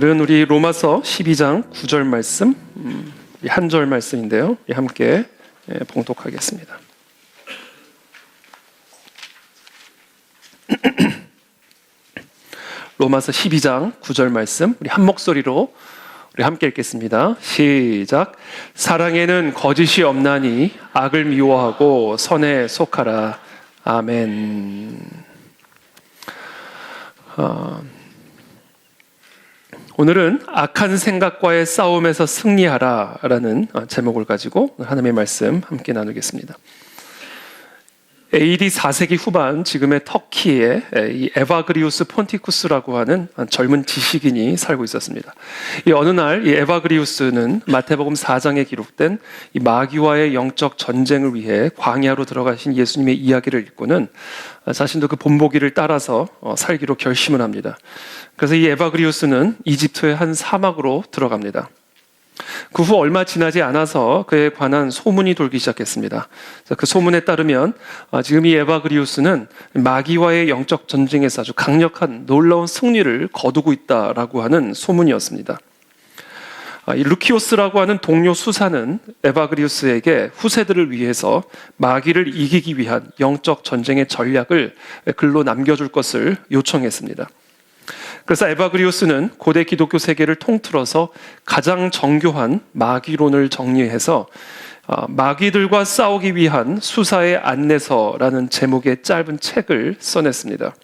오늘은 우리 로마서 12장 9절 말씀, 한 절 말씀인데요. 함께 봉독하겠습니다. 로마서 12장 9절 말씀, 우리 한 목소리로 우리 함께 읽겠습니다. 시작. 사랑에는 거짓이 없나니 악을 미워하고 선에 속하라. 아멘. 오늘은 악한 생각과의 싸움에서 승리하라라는 제목을 가지고 하나님의 말씀 함께 나누겠습니다. AD 4세기 후반 지금의 터키에 이 에바그리우스 폰티쿠스라고 하는 젊은 지식인이 살고 있었습니다. 이 어느 날 이 에바그리우스는 마태복음 4장에 기록된 이 마귀와의 영적 전쟁을 위해 광야로 들어가신 예수님의 이야기를 읽고는 자신도 그 본보기를 따라서 살기로 결심을 합니다. 그래서 이 에바그리우스는 이집트의 한 사막으로 들어갑니다. 그 후 얼마 지나지 않아서 그에 관한 소문이 돌기 시작했습니다. 그 소문에 따르면 지금 이 에바그리우스는 마귀와의 영적 전쟁에서 아주 강력한 놀라운 승리를 거두고 있다라고 하는 소문이었습니다. 이 루키오스라고 하는 동료 수사는 에바그리우스에게 후세들을 위해서 마귀를 이기기 위한 영적 전쟁의 전략을 글로 남겨줄 것을 요청했습니다. 그래서 에바그리우스는 고대 기독교 세계를 통틀어서 가장 정교한 마귀론을 정리해서 마귀들과 싸우기 위한 수사의 안내서라는 제목의 짧은 책을 써냈습니다.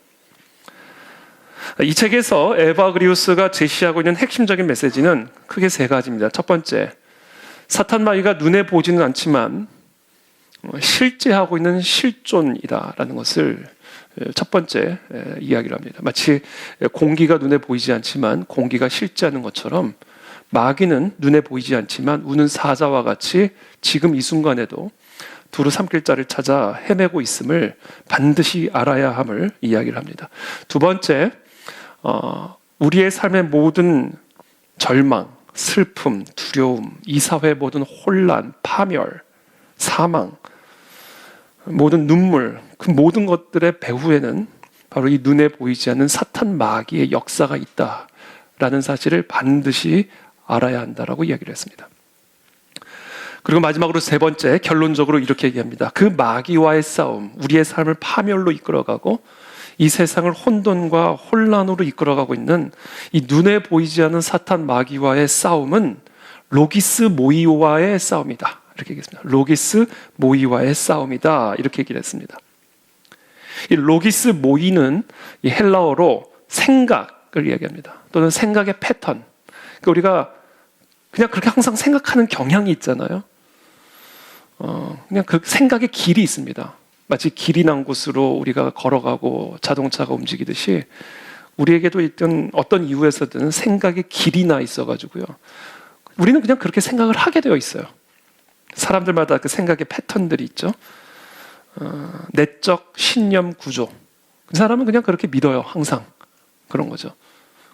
이 책에서 에바그리우스가 제시하고 있는 핵심적인 메시지는 크게 세 가지입니다. 첫 번째, 사탄 마귀가 눈에 보지는 않지만 실제 하고 있는 실존이다라는 것을 첫 번째 이야기를 합니다. 마치 공기가 눈에 보이지 않지만 공기가 실제하는 것처럼 마귀는 눈에 보이지 않지만 우는 사자와 같이 지금 이 순간에도 두루 삼킬 자를 찾아 헤매고 있음을 반드시 알아야 함을 이야기를 합니다. 두 번째, 우리의 삶의 모든 절망, 슬픔, 두려움, 이 사회의 모든 혼란, 파멸, 사망, 모든 눈물, 그 모든 것들의 배후에는 바로 이 눈에 보이지 않는 사탄 마귀의 역사가 있다라는 사실을 반드시 알아야 한다라고 이야기를 했습니다. 그리고 마지막으로 세 번째, 결론적으로 이렇게 얘기합니다. 그 마귀와의 싸움, 우리의 삶을 파멸로 이끌어가고 이 세상을 혼돈과 혼란으로 이끌어가고 있는 이 눈에 보이지 않는 사탄 마귀와의 싸움은 로기스 모이와의 싸움이다. 이렇게 얘기했습니다. 로기스 모이와의 싸움이다. 이렇게 얘기를 했습니다. 이 로기스 모이는 이 헬라어로 생각을 이야기합니다. 또는 생각의 패턴. 그러니까 우리가 그냥 그렇게 항상 생각하는 경향이 있잖아요. 그냥 그 생각의 길이 있습니다. 마치 길이 난 곳으로 우리가 걸어가고 자동차가 움직이듯이 우리에게도 있던 어떤 이유에서든 생각의 길이 나 있어가지고요. 우리는 그냥 그렇게 생각을 하게 되어 있어요. 사람들마다 그 생각의 패턴들이 있죠. 내적 신념 구조. 그 사람은 그냥 그렇게 믿어요. 항상. 그런 거죠.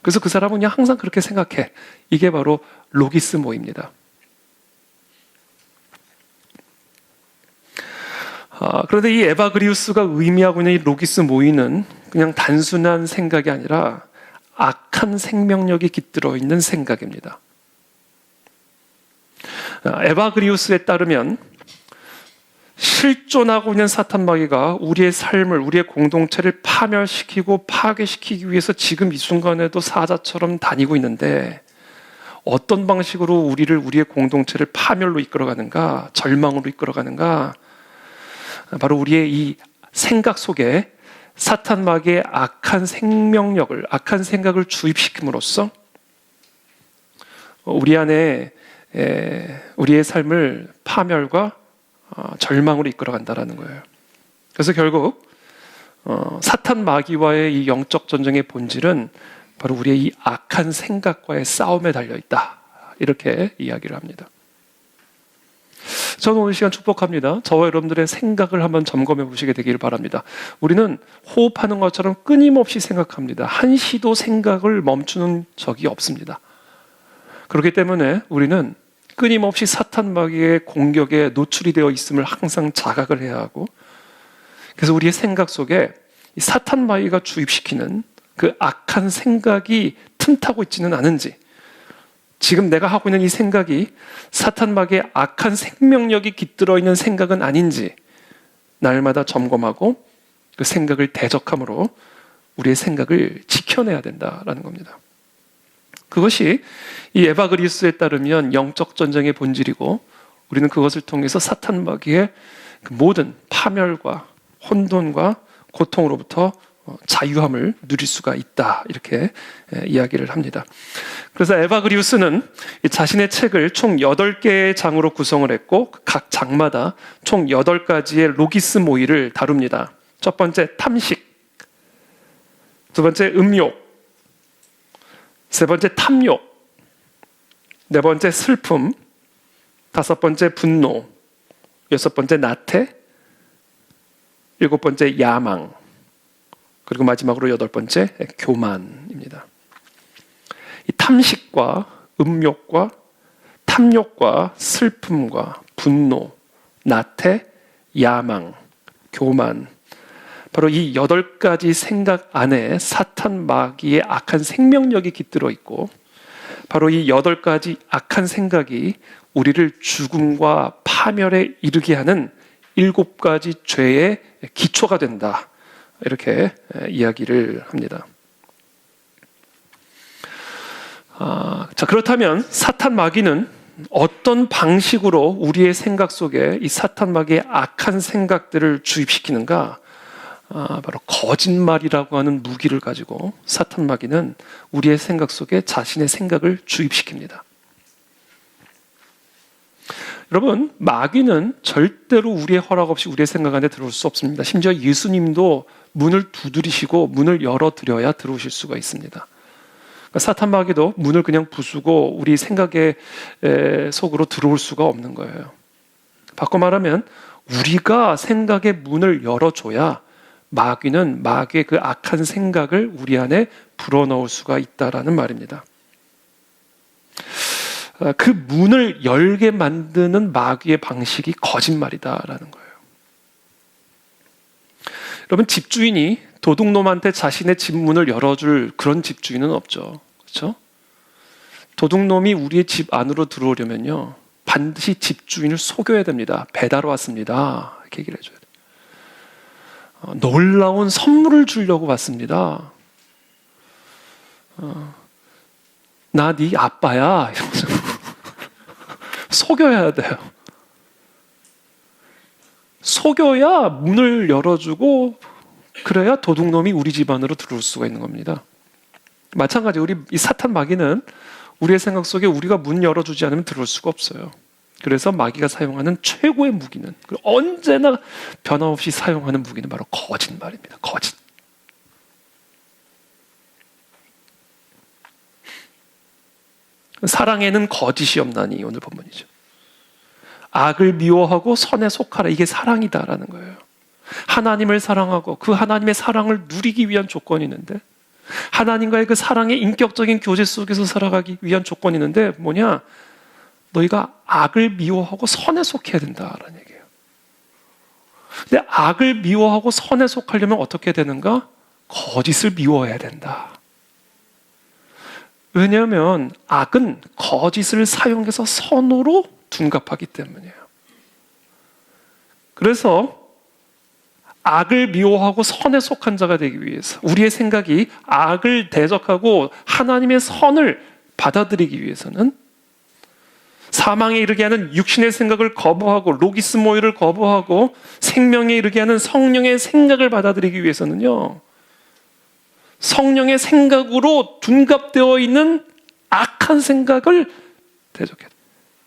그래서 그 사람은 그냥 항상 그렇게 생각해. 이게 바로 로기스모입니다. 그런데 이 에바그리우스가 의미하고 있는 이 로기스모이는 그냥 단순한 생각이 아니라 악한 생명력이 깃들어 있는 생각입니다. 에바그리우스에 따르면 실존하고 있는 사탄 마귀가 우리의 삶을, 우리의 공동체를 파멸시키고 파괴시키기 위해서 지금 이 순간에도 사자처럼 다니고 있는데 어떤 방식으로 우리의 공동체를 파멸로 이끌어가는가, 절망으로 이끌어가는가, 바로 우리의 이 생각 속에 사탄 마귀의 악한 생명력을, 악한 생각을 주입시킴으로써 우리 안에 우리의 삶을 파멸과 절망으로 이끌어간다라는 거예요. 그래서 결국 사탄 마귀와의 이 영적 전쟁의 본질은 바로 우리의 이 악한 생각과의 싸움에 달려있다. 이렇게 이야기를 합니다. 저는 오늘 시간 축복합니다. 저와 여러분들의 생각을 한번 점검해 보시게 되기를 바랍니다. 우리는 호흡하는 것처럼 끊임없이 생각합니다. 한시도 생각을 멈추는 적이 없습니다. 그렇기 때문에 우리는 끊임없이 사탄 마귀의 공격에 노출이 되어 있음을 항상 자각을 해야 하고, 그래서 우리의 생각 속에 이 사탄 마귀가 주입시키는 그 악한 생각이 틈타고 있지는 않은지, 지금 내가 하고 있는 이 생각이 사탄 마귀의 악한 생명력이 깃들어 있는 생각은 아닌지 날마다 점검하고 그 생각을 대적함으로 우리의 생각을 지켜내야 된다라는 겁니다. 그것이 이 에바그리우스에 따르면 영적 전쟁의 본질이고, 우리는 그것을 통해서 사탄 마귀의 그 모든 파멸과 혼돈과 고통으로부터 자유함을 누릴 수가 있다, 이렇게 이야기를 합니다. 그래서 에바그리우스는 자신의 책을 총 8개의 장으로 구성을 했고, 각 장마다 총 8가지의 로기스 모의를 다룹니다. 첫 번째 탐식, 두 번째 음욕, 세 번째 탐욕, 네 번째 슬픔, 다섯 번째 분노, 여섯 번째 나태, 일곱 번째 야망, 그리고 마지막으로 여덟 번째 교만입니다. 이 탐식과 음욕과 탐욕과 슬픔과 분노, 나태, 야망, 교만, 바로 이 8가지 생각 안에 사탄 마귀의 악한 생명력이 깃들어 있고, 바로 이 8가지 악한 생각이 우리를 죽음과 파멸에 이르게 하는 7가지 죄의 기초가 된다, 이렇게 이야기를 합니다. 자, 그렇다면 사탄 마귀는 어떤 방식으로 우리의 생각 속에 이 사탄 마귀의 악한 생각들을 주입시키는가? 바로 거짓말이라고 하는 무기를 가지고 사탄 마귀는 우리의 생각 속에 자신의 생각을 주입시킵니다. 여러분, 마귀는 절대로 우리의 허락 없이 우리의 생각 안에 들어올 수 없습니다. 심지어 예수님도 문을 두드리시고 문을 열어드려야 들어오실 수가 있습니다. 그러니까 사탄 마귀도 문을 그냥 부수고 우리 생각의 속으로 들어올 수가 없는 거예요. 바꿔 말하면 우리가 생각의 문을 열어줘야 마귀는 마귀의 그 악한 생각을 우리 안에 불어넣을 수가 있다라는 말입니다. 그 문을 열게 만드는 마귀의 방식이 거짓말이다라는 거예요. 여러분, 집주인이 도둑놈한테 자신의 집 문을 열어줄 그런 집주인은 없죠. 그렇죠? 도둑놈이 우리의 집 안으로 들어오려면요, 반드시 집주인을 속여야 됩니다. 배달 왔습니다, 이렇게 얘기를 해줘야 돼요. 놀라운 선물을 주려고 왔습니다. 나 네 아빠야, 이러면서 속여야 돼요. 속여야 문을 열어주고, 그래야 도둑놈이 우리 집 안으로 들어올 수가 있는 겁니다. 마찬가지 우리 이 사탄 마귀는 우리의 생각 속에 우리가 문 열어주지 않으면 들어올 수가 없어요. 그래서 마귀가 사용하는 최고의 무기는, 언제나 변함없이 사용하는 무기는 바로 거짓말입니다. 거짓. 사랑에는 거짓이 없나니, 오늘 본문이죠. 악을 미워하고 선에 속하라, 이게 사랑이다라는 거예요. 하나님을 사랑하고 그 하나님의 사랑을 누리기 위한 조건이 있는데, 하나님과의 그 사랑의 인격적인 교제 속에서 살아가기 위한 조건이 있는데 뭐냐? 너희가 악을 미워하고 선에 속해야 된다라는 얘기예요. 근데 악을 미워하고 선에 속하려면 어떻게 되는가? 거짓을 미워해야 된다. 왜냐하면 악은 거짓을 사용해서 선으로 둔갑하기 때문이에요. 그래서 악을 미워하고 선에 속한 자가 되기 위해서, 우리의 생각이 악을 대적하고 하나님의 선을 받아들이기 위해서는 사망에 이르게 하는 육신의 생각을 거부하고 로기스 모의를 거부하고 생명에 이르게 하는 성령의 생각을 받아들이기 위해서는요, 성령의 생각으로 둔갑되어 있는 악한 생각을 대적해야 돼요.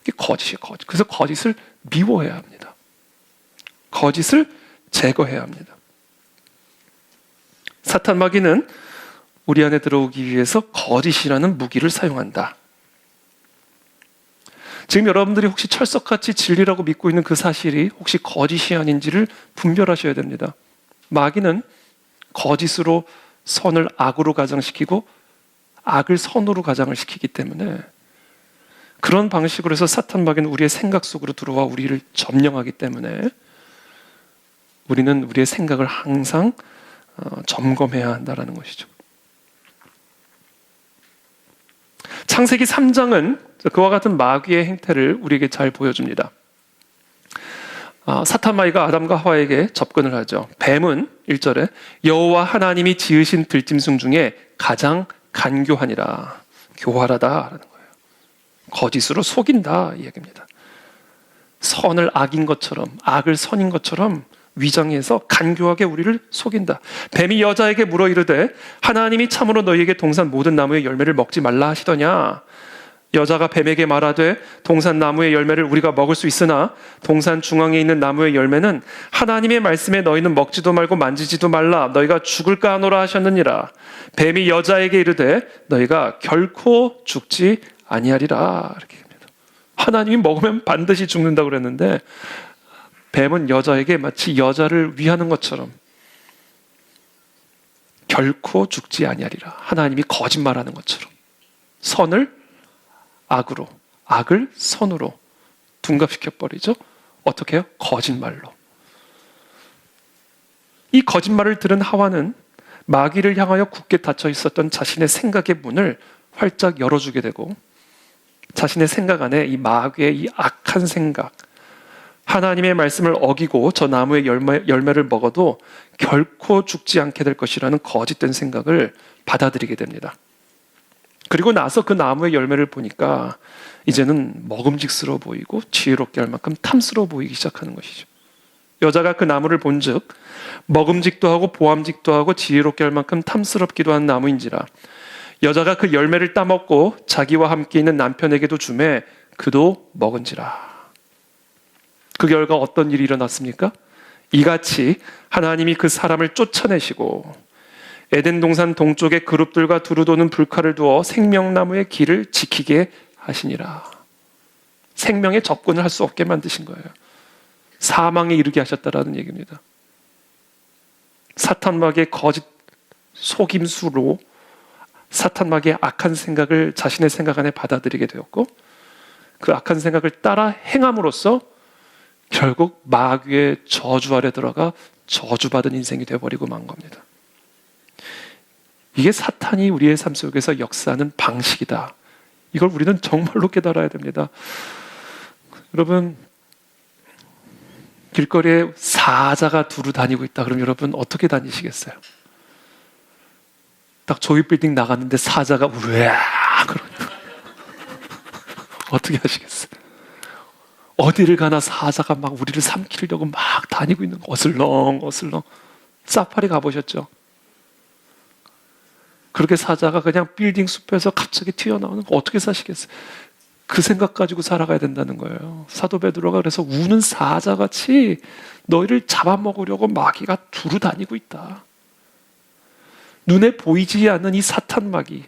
이게 거짓이에요, 거짓. 그래서 거짓을 미워해야 합니다. 거짓을 제거해야 합니다. 사탄 마귀는 우리 안에 들어오기 위해서 거짓이라는 무기를 사용한다. 지금 여러분들이 혹시 철석같이 진리라고 믿고 있는 그 사실이 혹시 거짓이 아닌지를 분별하셔야 됩니다. 마귀는 거짓으로 선을 악으로 가장시키고 악을 선으로 가장을 시키기 때문에, 그런 방식으로 해서 사탄 마귀는 우리의 생각 속으로 들어와 우리를 점령하기 때문에 우리는 우리의 생각을 항상 점검해야 한다는 것이죠. 창세기 3장은 그와 같은 마귀의 행태를 우리에게 잘 보여줍니다. 사탄 마귀가 아담과 하와에게 접근을 하죠. 뱀은 1절에 여호와 하나님이 지으신 들짐승 중에 가장 간교하니라. 교활하다라는 거예요. 거짓으로 속인다 이 얘기입니다. 선을 악인 것처럼, 악을 선인 것처럼 위장해서 간교하게 우리를 속인다. 뱀이 여자에게 물어 이르되 하나님이 참으로 너희에게 동산 모든 나무의 열매를 먹지 말라 하시더냐. 여자가 뱀에게 말하되 동산 나무의 열매를 우리가 먹을 수 있으나 동산 중앙에 있는 나무의 열매는 하나님의 말씀에 너희는 먹지도 말고 만지지도 말라. 너희가 죽을까 하노라 하셨느니라. 뱀이 여자에게 이르되 너희가 결코 죽지 아니하리라. 이렇게 합니다. 하나님이 먹으면 반드시 죽는다고 그랬는데 뱀은 여자에게 마치 여자를 위하는 것처럼 결코 죽지 아니하리라. 하나님이 거짓말하는 것처럼 선을 악으로, 악을 선으로 둔갑시켜버리죠. 어떻게 해요? 거짓말로. 이 거짓말을 들은 하와는 마귀를 향하여 굳게 닫혀 있었던 자신의 생각의 문을 활짝 열어주게 되고 자신의 생각 안에 이 마귀의 이 악한 생각, 하나님의 말씀을 어기고 저 나무의 열매를 먹어도 결코 죽지 않게 될 것이라는 거짓된 생각을 받아들이게 됩니다. 그리고 나서 그 나무의 열매를 보니까 이제는 먹음직스러워 보이고 지혜롭게 할 만큼 탐스러워 보이기 시작하는 것이죠. 여자가 그 나무를 본즉 먹음직도 하고 보암직도 하고 지혜롭게 할 만큼 탐스럽기도 한 나무인지라 여자가 그 열매를 따먹고 자기와 함께 있는 남편에게도 주매 그도 먹은지라. 그 결과 어떤 일이 일어났습니까? 이같이 하나님이 그 사람을 쫓아내시고 에덴 동산 동쪽에 그룹들과 두루 도는 불칼을 두어 생명나무의 길을 지키게 하시니라. 생명에 접근을 할 수 없게 만드신 거예요. 사망에 이르게 하셨다라는 얘기입니다. 사탄 마귀의 거짓 속임수로 사탄 마귀의 악한 생각을 자신의 생각 안에 받아들이게 되었고 그 악한 생각을 따라 행함으로써 결국 마귀의 저주 아래 들어가 저주받은 인생이 되어버리고 만 겁니다. 이게 사탄이 우리의 삶 속에서 역사하는 방식이다. 이걸 우리는 정말로 깨달아야 됩니다. 여러분, 길거리에 사자가 두루 다니고 있다. 그럼 여러분 어떻게 다니시겠어요? 딱 조이빌딩 나갔는데 사자가 우와 그러니까 어떻게 하시겠어요? 어디를 가나 사자가 막 우리를 삼키려고 막 다니고 있는 거 어슬렁 사파리 가보셨죠? 그렇게 사자가 그냥 빌딩 숲에서 갑자기 튀어나오는 거 어떻게 사시겠어요? 그 생각 가지고 살아가야 된다는 거예요. 사도 베드로가 그래서 우는 사자같이 너희를 잡아먹으려고 마귀가 두루 다니고 있다. 눈에 보이지 않는 이 사탄 마귀,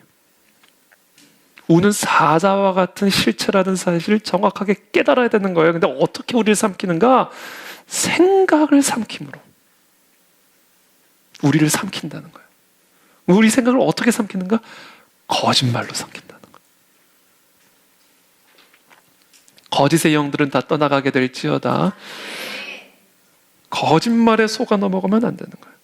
우는 사자와 같은 실체라는 사실을 정확하게 깨달아야 되는 거예요. 근데 어떻게 우리를 삼키는가? 생각을 삼킴으로 우리를 삼킨다는 거예요. 우리 생각을 어떻게 삼키는가? 거짓말로 삼킨다는 거예요. 거짓의 영들은 다 떠나가게 될지어다. 거짓말에 속아 넘어가면 안 되는 거예요.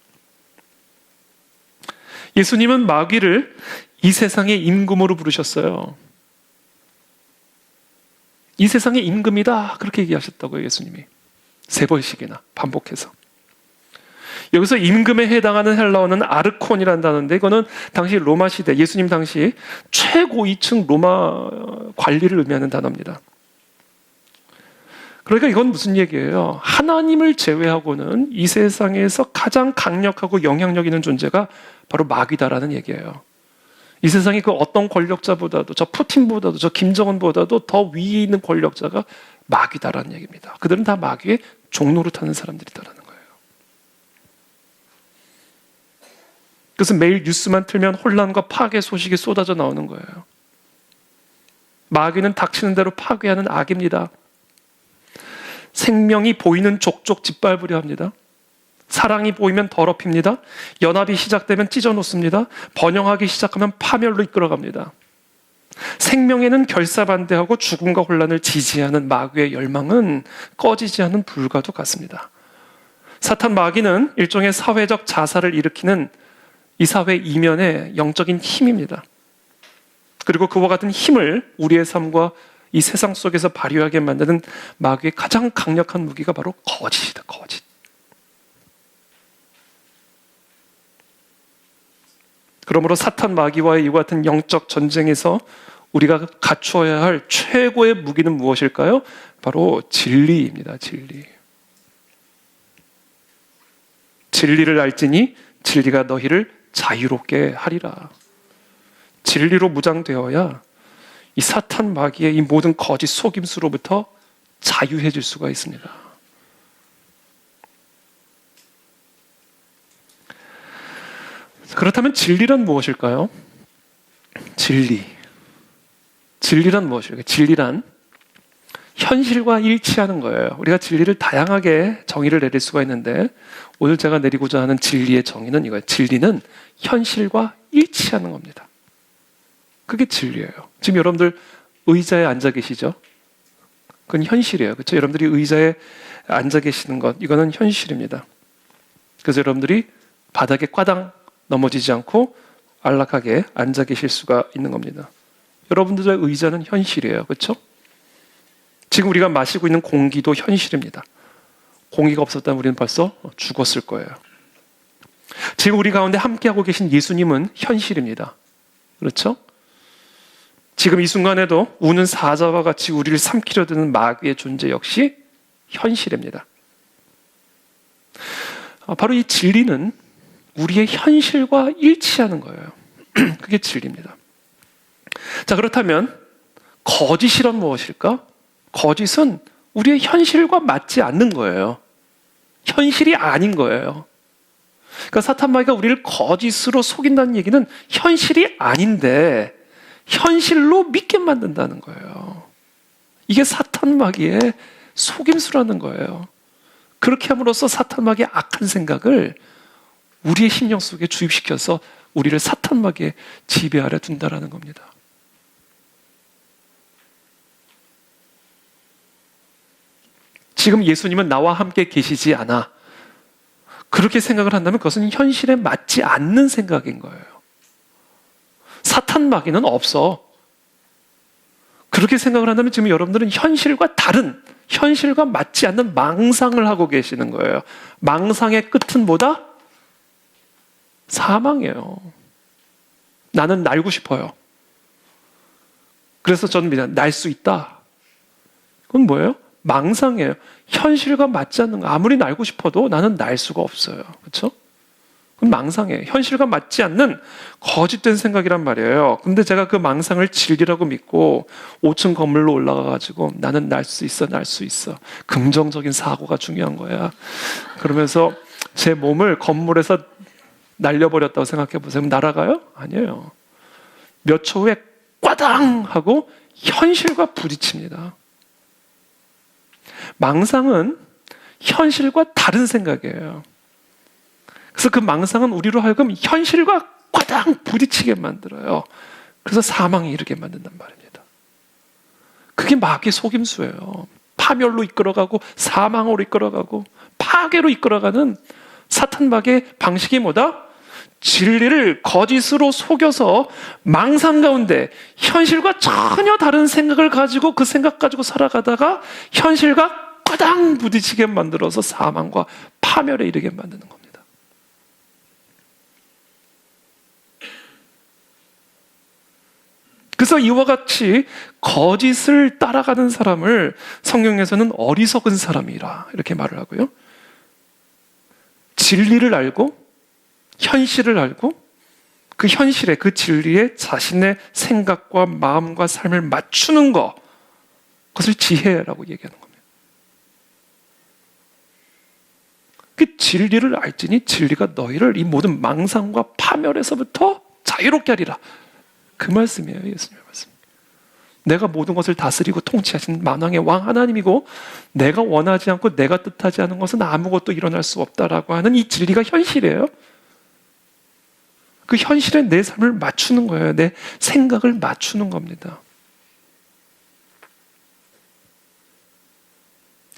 예수님은 마귀를 이 세상의 임금으로 부르셨어요. 이 세상의 임금이다. 그렇게 얘기하셨다고요, 예수님이. 3번씩이나 반복해서. 여기서 임금에 해당하는 헬라어는 아르콘이라는 단어인데 이거는 당시 로마 시대, 예수님 당시 최고 2층 로마 관리를 의미하는 단어입니다. 그러니까 이건 무슨 얘기예요? 하나님을 제외하고는 이 세상에서 가장 강력하고 영향력 있는 존재가 바로 마귀다라는 얘기예요. 이 세상에 그 어떤 권력자보다도 저 푸틴보다도 저 김정은보다도 더 위에 있는 권력자가 마귀다라는 얘기입니다. 그들은 다 마귀의 종로를 타는 사람들이다라는 거예요. 그래서 매일 뉴스만 틀면 혼란과 파괴 소식이 쏟아져 나오는 거예요. 마귀는 닥치는 대로 파괴하는 악입니다. 생명이 보이는 족족 짓밟으려 합니다. 사랑이 보이면 더럽힙니다. 연합이 시작되면 찢어놓습니다. 번영하기 시작하면 파멸로 이끌어갑니다. 생명에는 결사반대하고 죽음과 혼란을 지지하는 마귀의 열망은 꺼지지 않는 불과도 같습니다. 사탄 마귀는 일종의 사회적 자살을 일으키는 이 사회 이면의 영적인 힘입니다. 그리고 그와 같은 힘을 우리의 삶과 이 세상 속에서 발휘하게 만드는 마귀의 가장 강력한 무기가 바로 거짓이다. 거짓. 그러므로 사탄 마귀와의 이와 같은 영적 전쟁에서 우리가 갖추어야 할 최고의 무기는 무엇일까요? 바로 진리입니다. 진리. 진리를 알지니 진리가 너희를 자유롭게 하리라. 진리로 무장되어야 이 사탄 마귀의 이 모든 거짓 속임수로부터 자유해질 수가 있습니다. 그렇다면 진리란 무엇일까요? 진리란 무엇일까요? 진리란 현실과 일치하는 거예요. 우리가 진리를 다양하게 정의를 내릴 수가 있는데 오늘 제가 내리고자 하는 진리의 정의는 이거예요. 진리는 현실과 일치하는 겁니다. 그게 진리예요. 지금 여러분들 의자에 앉아 계시죠? 그건 현실이에요. 그렇죠? 여러분들이 의자에 앉아 계시는 것, 이거는 현실입니다. 그래서 여러분들이 바닥에 꽈당 넘어지지 않고 안락하게 앉아 계실 수가 있는 겁니다. 여러분들의 의자는 현실이에요. 그렇죠? 지금 우리가 마시고 있는 공기도 현실입니다. 공기가 없었다면 우리는 벌써 죽었을 거예요. 지금 우리 가운데 함께하고 계신 예수님은 현실입니다. 그렇죠? 지금 이 순간에도 우는 사자와 같이 우리를 삼키려 드는 마귀의 존재 역시 현실입니다. 바로 이 진리는 우리의 현실과 일치하는 거예요. 그게 진리입니다. 자, 그렇다면 거짓이란 무엇일까? 거짓은 우리의 현실과 맞지 않는 거예요. 현실이 아닌 거예요. 그러니까 사탄 마귀가 우리를 거짓으로 속인다는 얘기는 현실이 아닌데 현실로 믿게 만든다는 거예요. 이게 사탄 마귀의 속임수라는 거예요. 그렇게 함으로써 사탄 마귀의 악한 생각을 우리의 심령 속에 주입시켜서 우리를 사탄 마귀의 지배 아래 둔다라는 겁니다. 지금 예수님은 나와 함께 계시지 않아. 그렇게 생각을 한다면 그것은 현실에 맞지 않는 생각인 거예요. 사탄 마귀는 없어. 그렇게 생각을 한다면 지금 여러분들은 현실과 다른, 현실과 맞지 않는 망상을 하고 계시는 거예요. 망상의 끝은 뭐다? 사망이에요. 나는 날고 싶어요. 그래서 저는 믿어요. 날 수 있다. 그건 뭐예요? 망상이에요. 현실과 맞지 않는 거. 아무리 날고 싶어도 나는 날 수가 없어요. 그렇죠? 그건 망상이에요. 현실과 맞지 않는 거짓된 생각이란 말이에요. 근데 제가 그 망상을 진리라고 믿고 5층 건물로 올라가가지고 나는 날 수 있어, 날 수 있어. 긍정적인 사고가 중요한 거야. 그러면서 제 몸을 건물에서 날려버렸다고 생각해 보세요. 그럼 날아가요? 아니에요. 몇 초 후에 꽈당 하고 현실과 부딪힙니다. 망상은 현실과 다른 생각이에요. 그래서 그 망상은 우리로 하여금 현실과 꽈당 부딪히게 만들어요. 그래서 사망에 이르게 만든단 말입니다. 그게 마귀의 속임수예요. 파멸로 이끌어가고 사망으로 이끌어가고 파괴로 이끌어가는 사탄 마귀의 방식이 뭐다? 진리를 거짓으로 속여서 망상 가운데 현실과 전혀 다른 생각을 가지고 그 생각 가지고 살아가다가 현실과 꽈당 부딪히게 만들어서 사망과 파멸에 이르게 만드는 겁니다. 그래서 이와 같이 거짓을 따라가는 사람을 성경에서는 어리석은 사람이라 이렇게 말을 하고요. 진리를 알고 현실을 알고 그 현실에 그 진리에 자신의 생각과 마음과 삶을 맞추는 것, 그것을 지혜라고 얘기하는 겁니다. 그 진리를 알지니 진리가 너희를 이 모든 망상과 파멸에서부터 자유롭게 하리라. 그 말씀이에요. 예수님의 말씀. 내가 모든 것을 다스리고 통치하신 만왕의 왕 하나님이고 내가 원하지 않고 내가 뜻하지 않은 것은 아무것도 일어날 수 없다라고 하는 이 진리가 현실이에요. 그 현실에 내 삶을 맞추는 거예요. 내 생각을 맞추는 겁니다.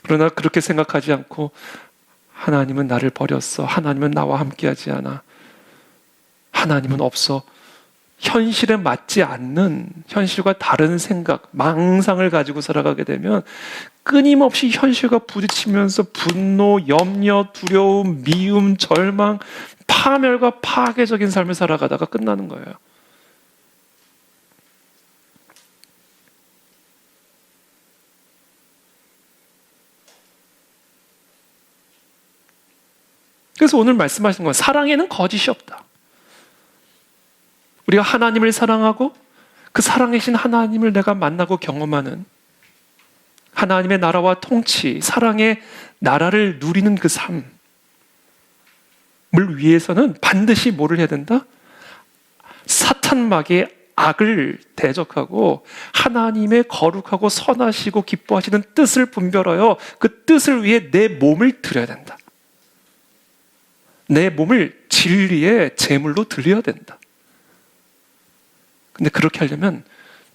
그러나 그렇게 생각하지 않고 하나님은 나를 버렸어. 하나님은 나와 함께하지 않아. 하나님은 없어. 현실에 맞지 않는, 현실과 다른 생각, 망상을 가지고 살아가게 되면 끊임없이 현실과 부딪히면서 분노, 염려, 두려움, 미움, 절망, 파멸과 파괴적인 삶을 살아가다가 끝나는 거예요. 그래서 오늘 말씀하신 건 사랑에는 거짓이 없다. 우리가 하나님을 사랑하고 그 살아계신 하나님을 내가 만나고 경험하는 하나님의 나라와 통치, 사랑의 나라를 누리는 그 삶을 위해서는 반드시 뭐를 해야 된다? 사탄막의 악을 대적하고 하나님의 거룩하고 선하시고 기뻐하시는 뜻을 분별하여 그 뜻을 위해 내 몸을 드려야 된다. 내 몸을 진리의 제물로 드려야 된다. 근데 그렇게 하려면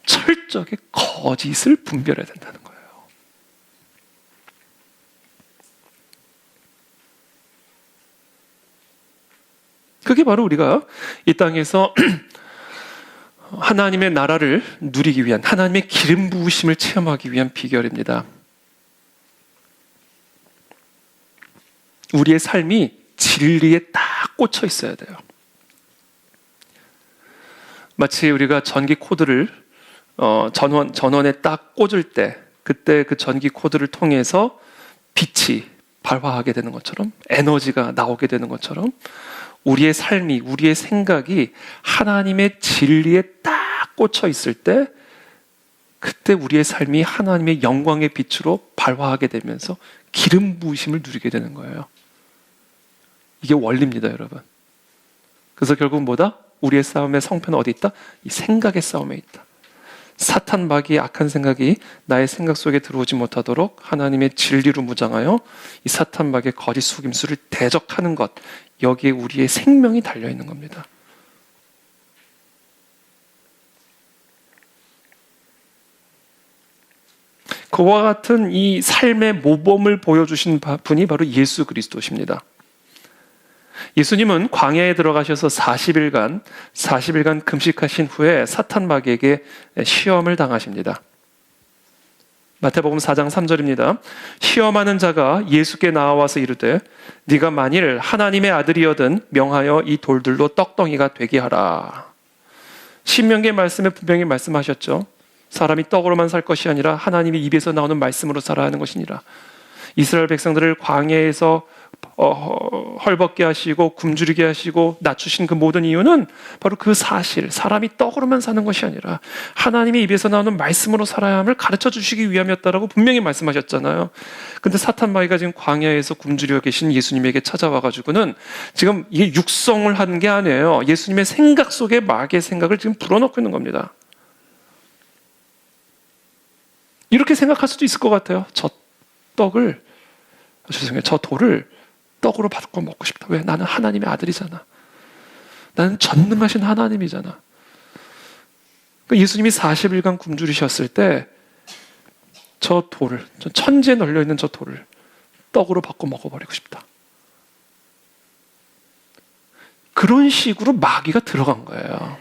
철저하게 거짓을 분별해야 된다는 거예요. 그게 바로 우리가 이 땅에서 하나님의 나라를 누리기 위한, 하나님의 기름 부으심을 체험하기 위한 비결입니다. 우리의 삶이 진리에 딱 꽂혀 있어야 돼요. 마치 우리가 전기 코드를 전원에 딱 꽂을 때, 그때 그 전기 코드를 통해서 빛이 발화하게 되는 것처럼, 에너지가 나오게 되는 것처럼, 우리의 삶이, 우리의 생각이 하나님의 진리에 딱 꽂혀 있을 때, 그때 우리의 삶이 하나님의 영광의 빛으로 발화하게 되면서 기름 부으심을 누리게 되는 거예요. 이게 원리입니다, 여러분. 그래서 결국은 뭐다? 우리의 싸움의 성패는 어디 있다? 이 생각의 싸움에 있다. 사탄 마귀의 악한 생각이 나의 생각 속에 들어오지 못하도록 하나님의 진리로 무장하여 이 사탄 마귀의 거짓 속임수를 대적하는 것, 여기에 우리의 생명이 달려있는 겁니다. 그와 같은 이 삶의 모범을 보여주신 분이 바로 예수 그리스도십니다. 예수님은 광야에 들어가셔서 40일간 금식하신 후에 사탄 마귀에게 시험을 당하십니다. 마태복음 4장 3절입니다. 시험하는 자가 예수께 나와서 이르되 네가 만일 하나님의 아들이여든 명하여 이 돌들로 떡덩이가 되게 하라. 신명기의 말씀에 분명히 말씀하셨죠. 사람이 떡으로만 살 것이 아니라 하나님의 입에서 나오는 말씀으로 살아야 하는 것이니라. 이스라엘 백성들을 광야에서 헐벗게 하시고 굶주리게 하시고 낮추신 그 모든 이유는 바로 그 사실, 사람이 떡으로만 사는 것이 아니라 하나님의 입에서 나오는 말씀으로 살아야 함을 가르쳐 주시기 위함이었다라고 분명히 말씀하셨잖아요. 근데 사탄 마귀가 지금 광야에서 굶주려 계신 예수님에게 찾아와가지고는 지금 이게 육성을 하는 게 아니에요. 예수님의 생각 속에 마귀의 생각을 지금 불어넣고 있는 겁니다. 이렇게 생각할 수도 있을 것 같아요. 저 돌을 떡으로 바꿔 먹고 싶다. 왜? 나는 하나님의 아들이잖아. 나는 전능하신 하나님이잖아. 그러니까 예수님이 40일간 굶주리셨을 때 저 돌을, 저 천지에 널려있는 저 돌을 떡으로 바꿔 먹어버리고 싶다. 그런 식으로 마귀가 들어간 거예요.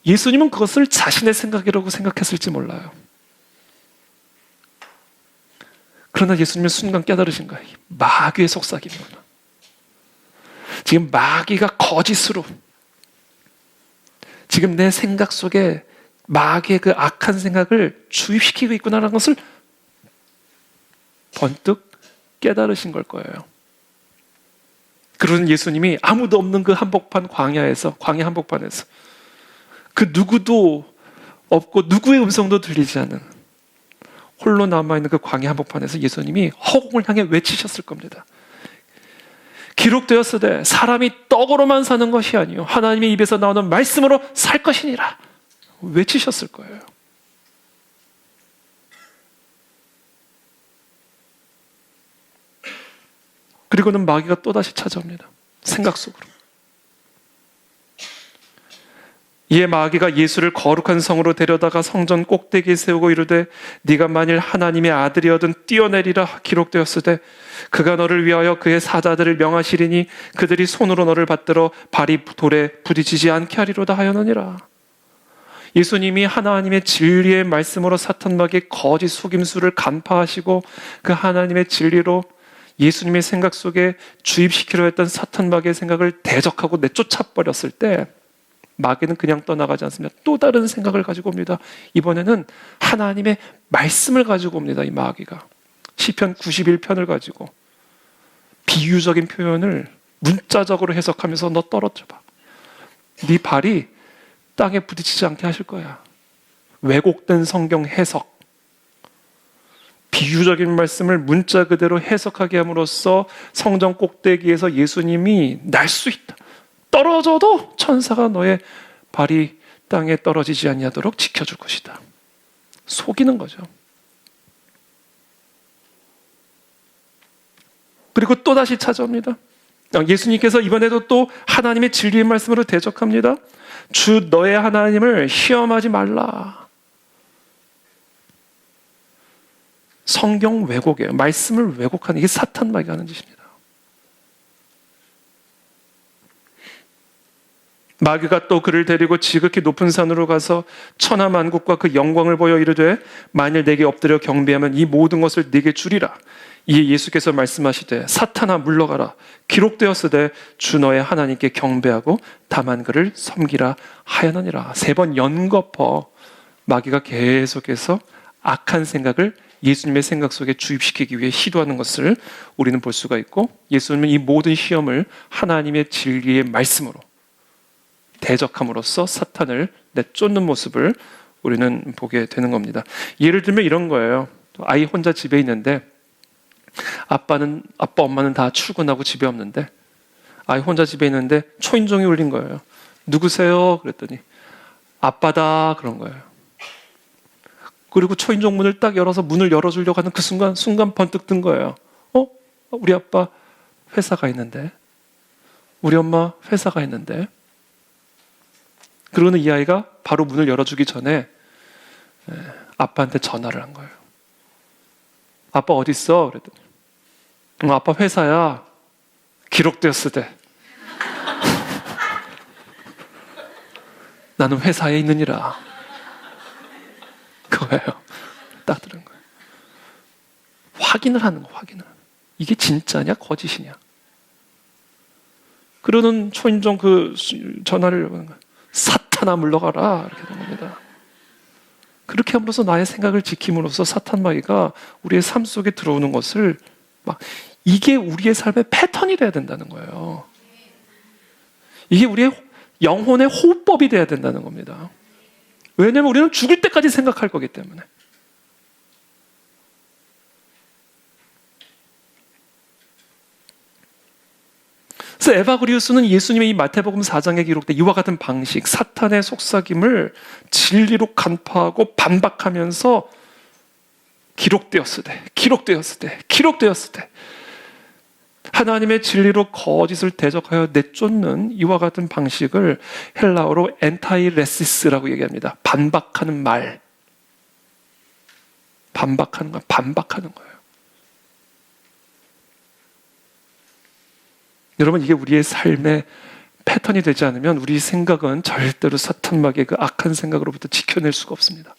예수님은 그것을 자신의 생각이라고 생각했을지 몰라요. 그러나 예수님은 순간 깨달으신 거예요. 마귀의 속삭임이구나. 지금 마귀가 거짓으로 지금 내 생각 속에 마귀의 그 악한 생각을 주입시키고 있구나라는 것을 번뜩 깨달으신 걸 거예요. 그러는 예수님이 아무도 없는 그 한복판 광야 한복판에서 그 누구도 없고 누구의 음성도 들리지 않는 홀로 남아있는 그 광야 한복판에서 예수님이 허공을 향해 외치셨을 겁니다. 기록되었으되 사람이 떡으로만 사는 것이 아니요 하나님의 입에서 나오는 말씀으로 살 것이니라 외치셨을 거예요. 그리고는 마귀가 또다시 찾아옵니다. 생각 속으로. 이에 마귀가 예수를 거룩한 성으로 데려다가 성전 꼭대기에 세우고 이르되 네가 만일 하나님의 아들이어든 뛰어내리라 기록되었으되 그가 너를 위하여 그의 사자들을 명하시리니 그들이 손으로 너를 받들어 발이 돌에 부딪히지 않게 하리로다 하였느니라. 예수님이 하나님의 진리의 말씀으로 사탄 마귀의 거짓 속임수를 간파하시고 그 하나님의 진리로 예수님의 생각 속에 주입시키려 했던 사탄 마귀의 생각을 대적하고 내쫓아 버렸을 때 마귀는 그냥 떠나가지 않습니다. 또 다른 생각을 가지고 옵니다. 이번에는 하나님의 말씀을 가지고 옵니다. 이 마귀가 시편 91편을 가지고 비유적인 표현을 문자적으로 해석하면서 너 떨어져봐. 네 발이 땅에 부딪히지 않게 하실 거야. 왜곡된 성경 해석, 비유적인 말씀을 문자 그대로 해석하게 함으로써 성전 꼭대기에서 예수님이 날 수 있다. 떨어져도 천사가 너의 발이 땅에 떨어지지 아니하도록 지켜줄 것이다. 속이는 거죠. 그리고 또다시 찾아옵니다. 예수님께서 이번에도 또 하나님의 진리의 말씀으로 대적합니다. 주 너의 하나님을 시험하지 말라. 성경 왜곡이에요. 말씀을 왜곡하는 이게 사탄 마귀가 하는 짓입니다. 마귀가 또 그를 데리고 지극히 높은 산으로 가서 천하 만국과 그 영광을 보여 이르되 만일 내게 엎드려 경배하면 이 모든 것을 네게 주리라. 이에 예수께서 말씀하시되 사탄아 물러가라. 기록되었으되 주 너의 하나님께 경배하고 다만 그를 섬기라 하였느니라. 3번 연거푸 마귀가 계속해서 악한 생각을 예수님의 생각 속에 주입시키기 위해 시도하는 것을 우리는 볼 수가 있고, 예수님은 이 모든 시험을 하나님의 진리의 말씀으로 대적함으로써 사탄을 내쫓는 모습을 우리는 보게 되는 겁니다. 예를 들면 이런 거예요. 아이 혼자 집에 있는데 아빠 엄마는 다 출근하고 집에 없는데 아이 혼자 집에 있는데 초인종이 울린 거예요. 누구세요? 그랬더니 아빠다 그런 거예요. 그리고 초인종 문을 딱 열어서 문을 열어주려고 하는 그 순간 번뜩 든 거예요. 우리 아빠 회사가 있는데, 우리 엄마 회사가 있는데. 그러고는 이 아이가 바로 문을 열어주기 전에 아빠한테 전화를 한 거예요. 아빠 어디 있어? 그랬더니 아빠 회사야. 기록되었으되 나는 회사에 있느니라. 그거예요. 딱 들은 거예요. 확인을 하는 거예요. 확인을. 이게 진짜냐 거짓이냐. 그러는 초인종 그 전화를 여는 거예요. 사탄아 물러가라. 이렇게 된 겁니다. 그렇게 함으로써 나의 생각을 지킴으로써 사탄 마귀가 우리의 삶 속에 들어오는 것을 이게 우리의 삶의 패턴이 돼야 된다는 거예요. 이게 우리의 영혼의 호흡법이 돼야 된다는 겁니다. 왜냐하면 우리는 죽을 때까지 생각할 거기 때문에. 그래서 에바그리우스는 예수님의 이 마태복음 4장에 기록된 이와 같은 방식, 사탄의 속삭임을 진리로 간파하고 반박하면서 기록되었으되 하나님의 진리로 거짓을 대적하여 내쫓는 이와 같은 방식을 헬라어로 엔타이레시스라고 얘기합니다. 반박하는 말. 반박하는 거예요. 여러분, 이게 우리의 삶의 패턴이 되지 않으면 우리 생각은 절대로 사탄 마귀의 그 악한 생각으로부터 지켜낼 수가 없습니다.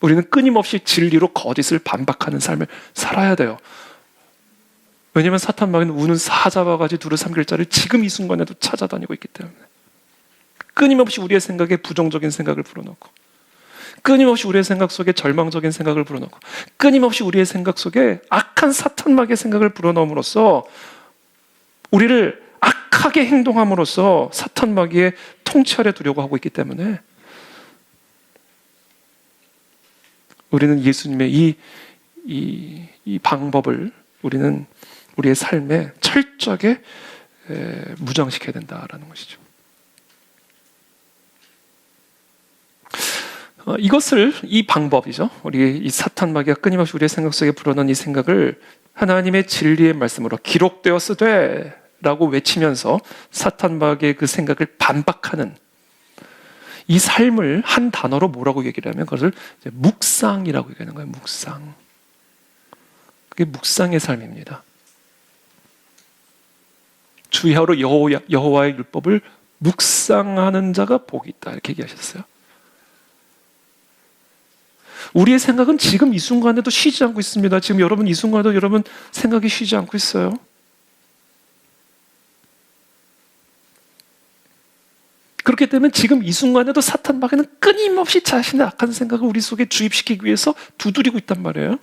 우리는 끊임없이 진리로 거짓을 반박하는 삶을 살아야 돼요. 왜냐하면 사탄 마귀는 우는 사자와 같이 두루 삼킬 자를 지금 이 순간에도 찾아다니고 있기 때문에. 끊임없이 우리의 생각에 부정적인 생각을 불어넣고, 끊임없이 우리의 생각 속에 절망적인 생각을 불어넣고, 끊임없이 우리의 생각 속에 악한 사탄 마귀의 생각을 불어넣음으로써 우리를 악하게 행동함으로써 사탄 마귀의 통치 아래 두려고 하고 있기 때문에 우리는 예수님의 이 방법을 우리는 우리의 삶에 철저하게 무장시켜야 된다라는 것이죠. 이 방법이죠. 우리 이 사탄 마귀가 끊임없이 우리의 생각 속에 불어넣은 이 생각을 하나님의 진리의 말씀으로 기록되었으되 라고 외치면서 사탄 마귀의 그 생각을 반박하는 이 삶을 한 단어로 뭐라고 얘기를 하면 그것을 이제 묵상이라고 얘기하는 거예요. 묵상. 그게 묵상의 삶입니다. 주야로 여호와의 율법을 묵상하는 자가 복이 있다 이렇게 얘기하셨어요. 우리의 생각은 지금 이 순간에도 쉬지 않고 있습니다. 지금 여러분 이 순간에도 여러분 생각이 쉬지 않고 있어요. 그렇기 때문에 지금 이 순간에도 사탄 마귀는 끊임없이 자신의 악한 생각을 우리 속에 주입시키기 위해서 두드리고 있단 말이에요.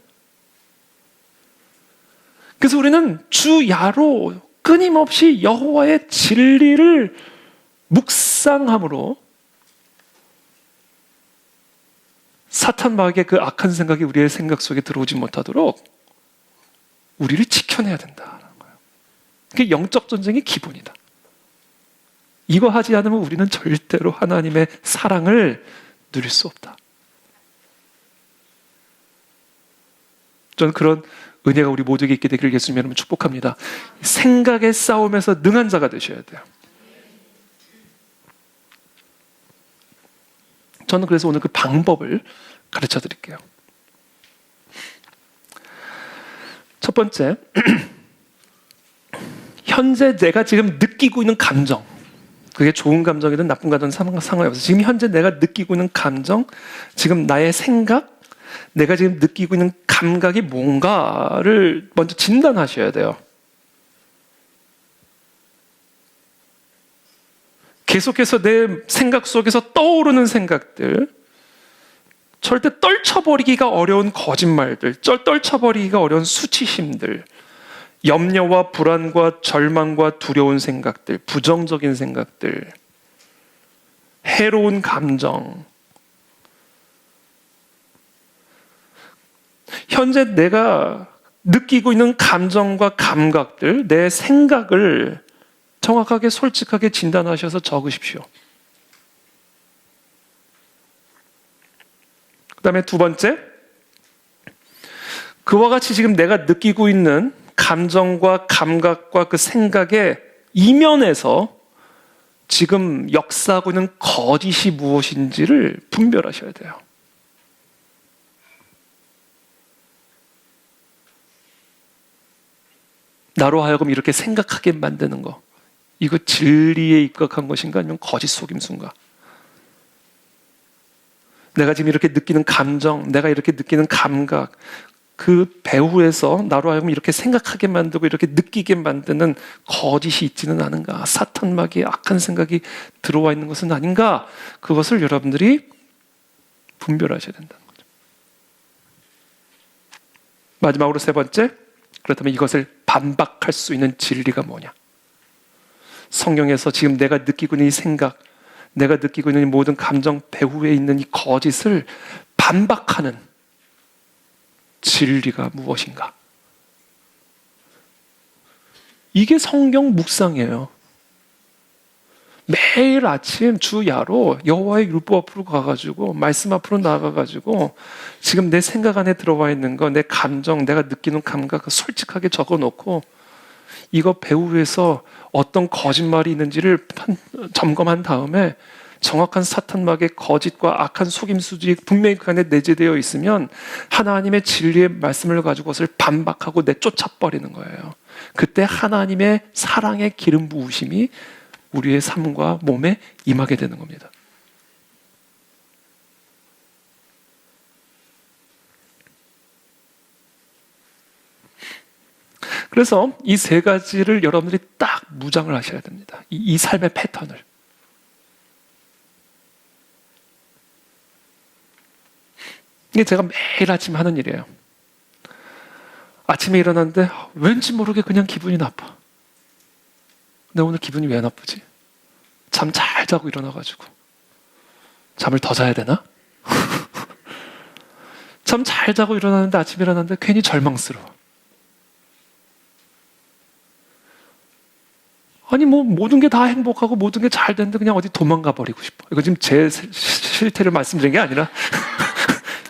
그래서 우리는 주야로 끊임없이 여호와의 진리를 묵상함으로 사탄 마귀의 그 악한 생각이 우리의 생각 속에 들어오지 못하도록 우리를 지켜내야 된다는 거예요. 그게 영적 전쟁의 기본이다. 이거 하지 않으면 우리는 절대로 하나님의 사랑을 누릴 수 없다. 저는 그런 은혜가 우리 모두에게 있게 되기를 예수님 이름으로 축복합니다. 생각의 싸움에서 능한 자가 되셔야 돼요. 저는 그래서 오늘 그 방법을 가르쳐 드릴게요. 첫 번째, 현재 내가 지금 느끼고 있는 감정, 그게 좋은 감정이든 나쁜 감정이든 상관이 없어요. 지금 현재 내가 느끼고 있는 감정, 지금 나의 생각, 내가 지금 느끼고 있는 감각이 뭔가를 먼저 진단하셔야 돼요. 계속해서 내 생각 속에서 떠오르는 생각들, 절대 떨쳐버리기가 어려운 거짓말들, 떨쳐버리기가 어려운 수치심들, 염려와 불안과 절망과 두려운 생각들, 부정적인 생각들, 해로운 감정, 현재 내가 느끼고 있는 감정과 감각들, 내 생각을 정확하게 솔직하게 진단하셔서 적으십시오. 그 다음에 두 번째, 그와 같이 지금 내가 느끼고 있는 감정과 감각과 그 생각의 이면에서 지금 역사하고 있는 거짓이 무엇인지를 분별하셔야 돼요. 나로 하여금 이렇게 생각하게 만드는 거, 이거 진리에 입각한 것인가 아니면 거짓 속임수인가? 내가 지금 이렇게 느끼는 감정, 내가 이렇게 느끼는 감각, 그 배후에서 나로 하여금 이렇게 생각하게 만들고 이렇게 느끼게 만드는 거짓이 있지는 않은가? 사탄 마귀의 악한 생각이 들어와 있는 것은 아닌가? 그것을 여러분들이 분별하셔야 된다는 거죠. 마지막으로 세 번째, 그렇다면 이것을 반박할 수 있는 진리가 뭐냐? 성경에서 지금 내가 느끼고 있는 이 생각, 내가 느끼고 있는 이 모든 감정 배후에 있는 이 거짓을 반박하는 진리가 무엇인가? 이게 성경 묵상이에요. 매일 아침 주야로 여호와의 율법 앞으로 가가지고 말씀 앞으로 나가가지고 지금 내 생각 안에 들어와 있는 거, 내 감정, 내가 느끼는 감각 솔직하게 적어놓고 이거 배후에서 어떤 거짓말이 있는지를 점검한 다음에 정확한 사탄 마귀의 거짓과 악한 속임수들이 분명히 그 안에 내재되어 있으면 하나님의 진리의 말씀을 가지고 그것을 반박하고 내쫓아버리는 거예요. 그때 하나님의 사랑의 기름 부으심이 우리의 삶과 몸에 임하게 되는 겁니다. 그래서 이 세 가지를 여러분들이 딱 무장을 하셔야 됩니다. 이 삶의 패턴을. 이게 제가 매일 아침 하는 일이에요. 아침에 일어났는데 왠지 모르게 그냥 기분이 나빠. 근데 오늘 기분이 왜 나쁘지? 잠 잘 자고 일어나가지고 잠을 더 자야 되나? 잠 잘 자고 일어나는데 아침에 일어났는데 괜히 절망스러워. 아니 뭐 모든 게 다 행복하고 모든 게 잘 되는데 그냥 어디 도망가 버리고 싶어. 이거 지금 제 실태를 말씀드린 게 아니라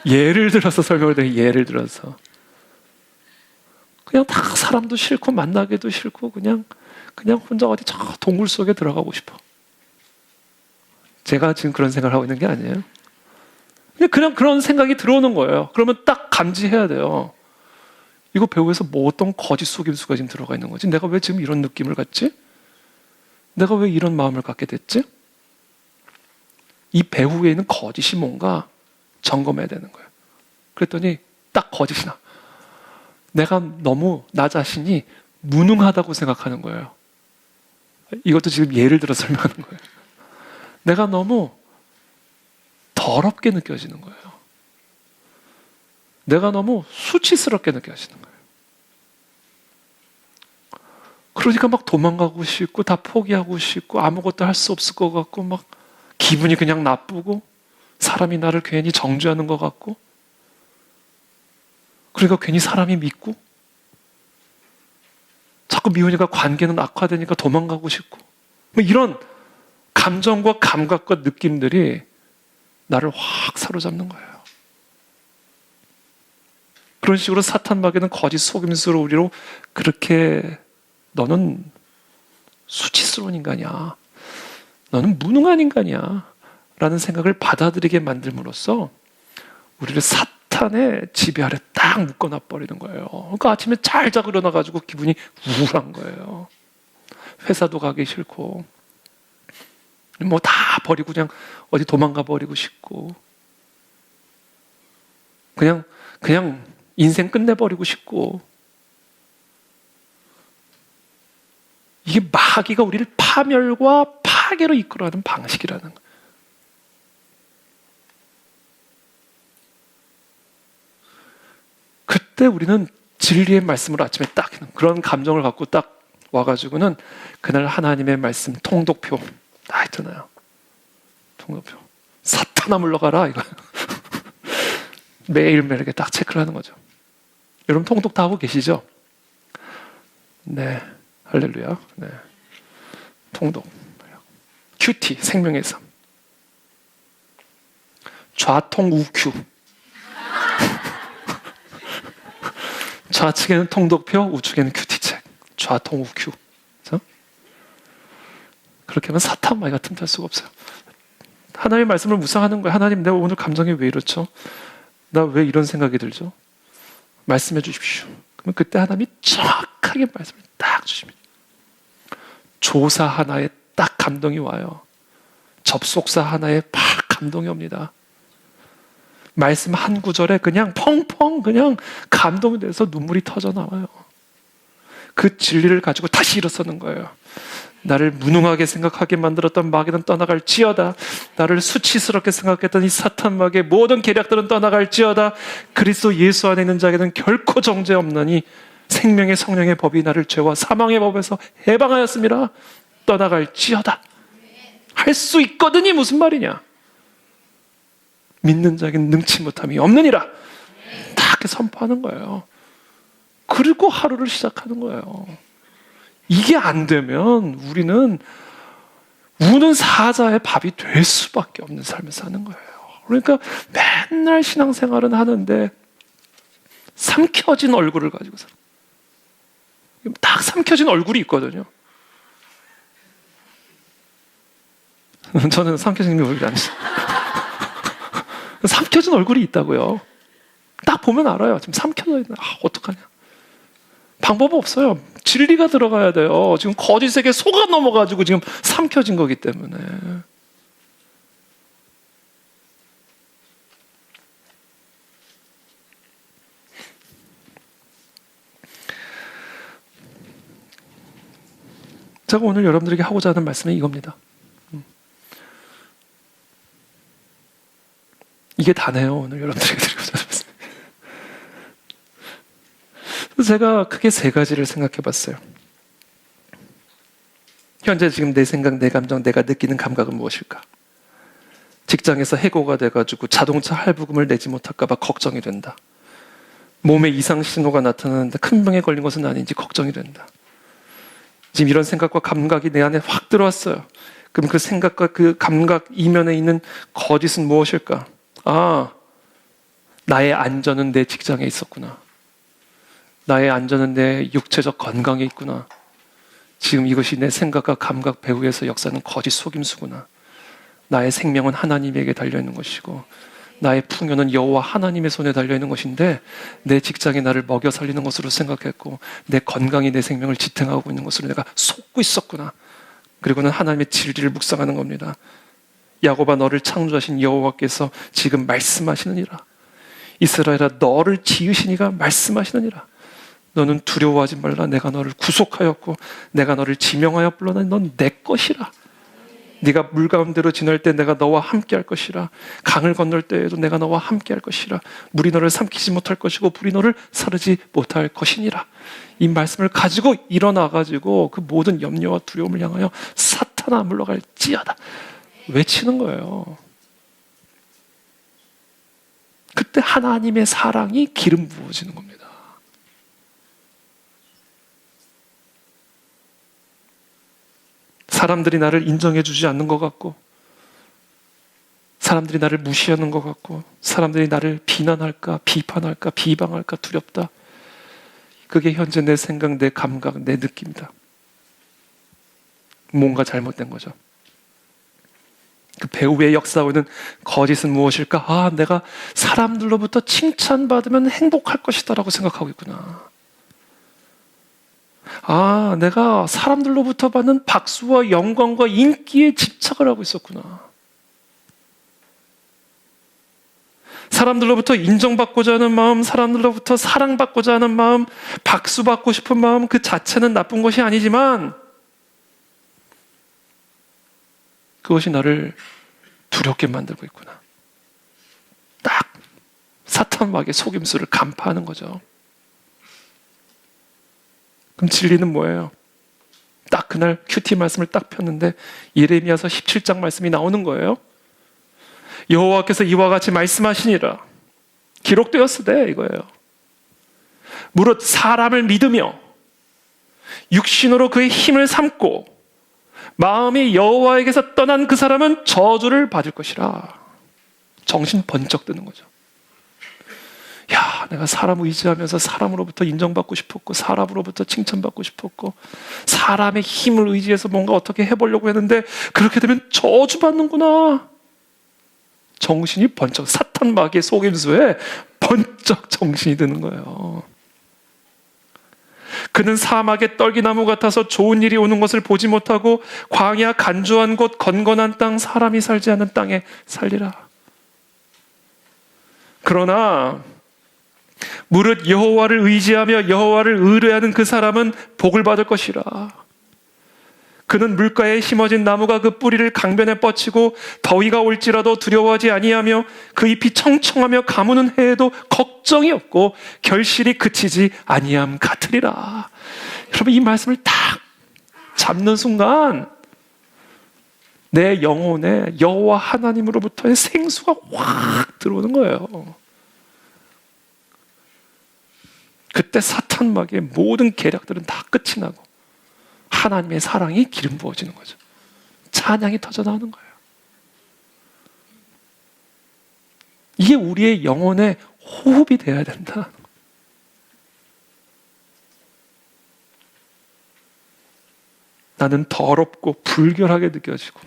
예를 들어서 설명을 드린 예를 들어서 그냥 다 사람도 싫고 만나기도 싫고 그냥 그냥 혼자 어디 저 동굴 속에 들어가고 싶어. 제가 지금 그런 생각을 하고 있는 게 아니에요. 그냥 그런 생각이 들어오는 거예요. 그러면 딱 감지해야 돼요. 이거 배우에서 뭐 어떤 거짓 속임수가 지금 들어가 있는 거지? 내가 왜 지금 이런 느낌을 갖지? 내가 왜 이런 마음을 갖게 됐지? 이 배후에 있는 거짓이 뭔가 점검해야 되는 거예요. 그랬더니 딱 거짓이 나. 내가 너무 나 자신이 무능하다고 생각하는 거예요. 이것도 지금 예를 들어 설명하는 거예요. 내가 너무 더럽게 느껴지는 거예요. 내가 너무 수치스럽게 느껴지는 거예요. 그러니까 막 도망가고 싶고 다 포기하고 싶고 아무것도 할 수 없을 것 같고 막 기분이 그냥 나쁘고 사람이 나를 괜히 정죄하는 것 같고 그러니까 괜히 사람이 믿고 자꾸 미우니까 관계는 악화되니까 도망가고 싶고 뭐 이런 감정과 감각과 느낌들이 나를 확 사로잡는 거예요. 그런 식으로 사탄 마귀는 거짓 속임수로 우리로 그렇게 너는 수치스러운 인간이야. 너는 무능한 인간이야. 라는 생각을 받아들이게 만들므로써 우리를 사탄의 지배 아래 딱 묶어놔 버리는 거예요. 그러니까 아침에 잘 자고 일어나가지고 기분이 우울한 거예요. 회사도 가기 싫고 뭐 다 버리고 그냥 어디 도망가 버리고 싶고 그냥 인생 끝내버리고 싶고 이게 마귀가 우리를 파멸과 파괴로 이끌어가는 방식이라는 거예요. 그때 우리는 진리의 말씀을 아침에 딱 그런 감정을 갖고 딱 와가지고는 그날 하나님의 말씀 통독표 다 있잖아요. 통독표. 사탄아 물러가라 이거. 매일매일 이렇게 딱 체크를 하는 거죠. 여러분 통독 다 하고 계시죠? 네. 할렐루야. 네. 통독. 큐티 생명의 삶. 좌통 우큐. 좌측에는 통독표, 우측에는 큐티책. 좌통 우큐. 그렇죠? 그렇게 하면 사탄 마귀가 틈탈 수가 없어요. 하나님의 말씀을 묵상하는 거예요. 하나님, 내가 오늘 감정이 왜 이렇죠? 나 왜 이런 생각이 들죠? 말씀해 주십시오. 그러면 그때 하나님이 정확하게 말씀을 딱 주십니다. 조사 하나에 딱 감동이 와요. 접속사 하나에 팍 감동이 옵니다. 말씀 한 구절에 그냥 펑펑 그냥 감동이 돼서 눈물이 터져 나와요. 그 진리를 가지고 다시 일어서는 거예요. 나를 무능하게 생각하게 만들었던 마귀는 떠나갈지어다. 나를 수치스럽게 생각했던 이 사탄 마귀의 모든 계략들은 떠나갈지어다. 그리스도 예수 안에 있는 자에게는 결코 정죄 없나니 생명의 성령의 법이 나를 죄와 사망의 법에서 해방하였습니다. 떠나갈지어다. 할 수 있거든이 무슨 말이냐? 믿는 자에게는 능치 못함이 없느니라. 다 이렇게 선포하는 거예요. 그리고 하루를 시작하는 거예요. 이게 안 되면 우리는 우는 사자의 밥이 될 수밖에 없는 삶을 사는 거예요. 그러니까 맨날 신앙생활은 하는데 삼켜진 얼굴을 가지고 살아요. 딱 삼켜진 얼굴이 있거든요. 저는 삼켜진 얼굴이 아니죠. 삼켜진 얼굴이 있다고요. 딱 보면 알아요. 지금 삼켜져 있나? 어떡하냐? 방법 없어요. 진리가 들어가야 돼요. 지금 거짓에게 속아 넘어가지고 지금 삼켜진 거기 때문에. 제가 오늘 여러분들에게 하고자 하는 말씀은 이겁니다. 이게 다네요. 오늘 여러분들에게 드리고자 하는 말씀. 제가 크게 세 가지를 생각해 봤어요. 현재 지금 내 생각, 내 감정, 내가 느끼는 감각은 무엇일까? 직장에서 해고가 돼가지고 자동차 할부금을 내지 못할까 봐 걱정이 된다. 몸에 이상 신호가 나타나는데 큰 병에 걸린 것은 아닌지 걱정이 된다. 지금 이런 생각과 감각이 내 안에 확 들어왔어요. 그럼 그 생각과 그 감각 이면에 있는 거짓은 무엇일까? 아, 나의 안전은 내 직장에 있었구나. 나의 안전은 내 육체적 건강에 있구나. 지금 이것이 내 생각과 감각 배후에서 역사하는 거짓 속임수구나. 나의 생명은 하나님에게 달려있는 것이고 나의 풍요는 여호와 하나님의 손에 달려있는 것인데 내 직장이 나를 먹여 살리는 것으로 생각했고 내 건강이 내 생명을 지탱하고 있는 것으로 내가 속고 있었구나. 그리고는 하나님의 진리를 묵상하는 겁니다. 야곱아, 너를 창조하신 여호와께서 지금 말씀하시느니라. 이스라엘아, 너를 지으신 이가 말씀하시느니라. 너는 두려워하지 말라. 내가 너를 구속하였고 내가 너를 지명하여 불러내. 넌 내 것이라. 네가 물 가운데로 지날 때 내가 너와 함께 할 것이라. 강을 건널 때에도 내가 너와 함께 할 것이라. 물이 너를 삼키지 못할 것이고 불이 너를 사르지 못할 것이니라. 이 말씀을 가지고 일어나가지고 그 모든 염려와 두려움을 향하여 사탄아 물러갈지어다 외치는 거예요. 그때 하나님의 사랑이 기름 부어지는 겁니다. 사람들이 나를 인정해 주지 않는 것 같고, 사람들이 나를 무시하는 것 같고, 사람들이 나를 비난할까, 비판할까, 비방할까 두렵다. 그게 현재 내 생각, 내 감각, 내 느낌이다. 뭔가 잘못된 거죠. 그 배후의 역사하는 거짓은 무엇일까? 아, 내가 사람들로부터 칭찬받으면 행복할 것이다 라고 생각하고 있구나. 아, 내가 사람들로부터 받는 박수와 영광과 인기에 집착을 하고 있었구나. 사람들로부터 인정받고자 하는 마음, 사람들로부터 사랑받고자 하는 마음, 박수받고 싶은 마음 그 자체는 나쁜 것이 아니지만 그것이 나를 두렵게 만들고 있구나. 딱 사탄마귀의 속임수를 간파하는 거죠. 그럼 진리는 뭐예요? 딱 그날 큐티 말씀을 딱 폈는데 예레미야서 17장 말씀이 나오는 거예요. 여호와께서 이와 같이 말씀하시니라. 기록되었으되 이거예요. 무릇 사람을 믿으며 육신으로 그의 힘을 삼고 마음이 여호와에게서 떠난 그 사람은 저주를 받을 것이라. 정신 번쩍 드는 거죠. 야, 내가 사람 의지하면서 사람으로부터 인정받고 싶었고 사람으로부터 칭찬받고 싶었고 사람의 힘을 의지해서 뭔가 어떻게 해보려고 했는데 그렇게 되면 저주받는구나. 정신이 번쩍, 사탄 마귀의 속임수에 번쩍 정신이 드는 거예요. 그는 사막의 떨기나무 같아서 좋은 일이 오는 것을 보지 못하고 광야 간주한 곳 건건한 땅 사람이 살지 않는 땅에 살리라. 그러나 무릇 여호와를 의지하며 여호와를 의뢰하는 그 사람은 복을 받을 것이라. 그는 물가에 심어진 나무가 그 뿌리를 강변에 뻗치고 더위가 올지라도 두려워하지 아니하며 그 잎이 청청하며 가무는 해에도 걱정이 없고 결실이 그치지 아니함 같으리라. 여러분, 이 말씀을 딱 잡는 순간 내 영혼에 여호와 하나님으로부터의 생수가 확 들어오는 거예요. 그때 사탄 마귀의 모든 계략들은 다 끝이 나고 하나님의 사랑이 기름 부어지는 거죠. 찬양이 터져 나오는 거예요. 이게 우리의 영혼의 호흡이 돼야 된다. 나는 더럽고 불결하게 느껴지고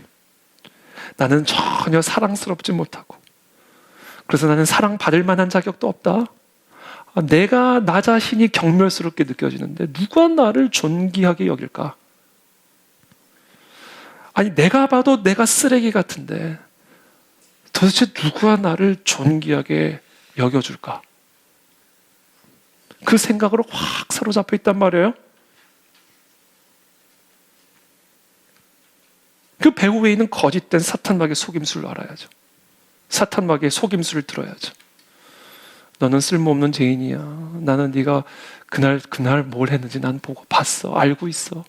나는 전혀 사랑스럽지 못하고 그래서 나는 사랑받을 만한 자격도 없다. 내가 나 자신이 경멸스럽게 느껴지는데 누가 나를 존귀하게 여길까? 아니, 내가 봐도 내가 쓰레기 같은데 도대체 누가 나를 존귀하게 여겨줄까? 그 생각으로 확 사로잡혀 있단 말이에요. 그 배후에 있는 거짓된 사탄마귀의 속임수를 알아야죠. 사탄마귀의 속임수를 들어야죠. 너는 쓸모없는 죄인이야. 나는 네가 그날 뭘 했는지 난 보고 봤어. 알고 있어.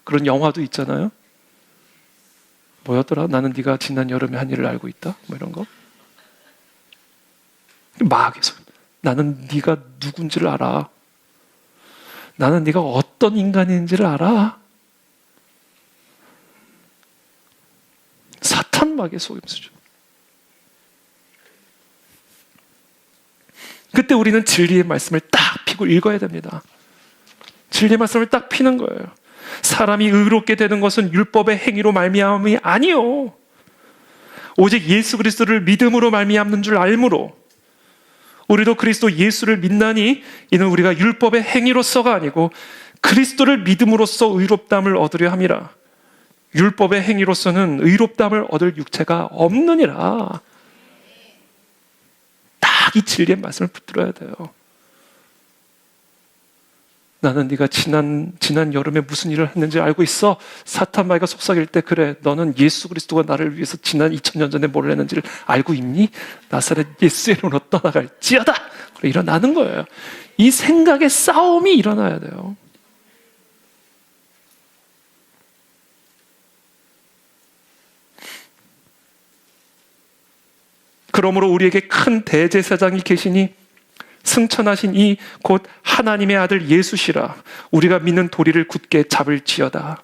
그런 영화도 있잖아요. 뭐였더라? 나는 네가 지난 여름에 한 일을 알고 있다. 뭐 이런 거. 마귀의 속임. 나는 네가 누군지를 알아. 나는 네가 어떤 인간인지를 알아. 사탄마귀의 속임수죠. 그때 우리는 진리의 말씀을 딱 피고 읽어야 됩니다. 진리의 말씀을 딱 피는 거예요. 사람이 의롭게 되는 것은 율법의 행위로 말미암음이 아니요, 오직 예수 그리스도를 믿음으로 말미암는 줄 알므로 우리도 그리스도 예수를 믿나니 이는 우리가 율법의 행위로서가 아니고 그리스도를 믿음으로써 의롭다함을 얻으려 함이라. 율법의 행위로서는 의롭다함을 얻을 육체가 없느니라. 딱 이 진리의 말씀을 붙들어야 돼요. 나는 네가 지난 여름에 무슨 일을 했는지 알고 있어. 사탄 마귀가 속삭일 때, 그래, 너는 예수 그리스도가 나를 위해서 지난 2000년 전에 뭘 했는지를 알고 있니? 나사렛 예수의 이름으로 떠나갈지어다. 그래, 일어나는 거예요. 이 생각의 싸움이 일어나야 돼요. 그러므로 우리에게 큰 대제사장이 계시니 승천하신 이 곧 하나님의 아들 예수시라. 우리가 믿는 도리를 굳게 잡을지어다.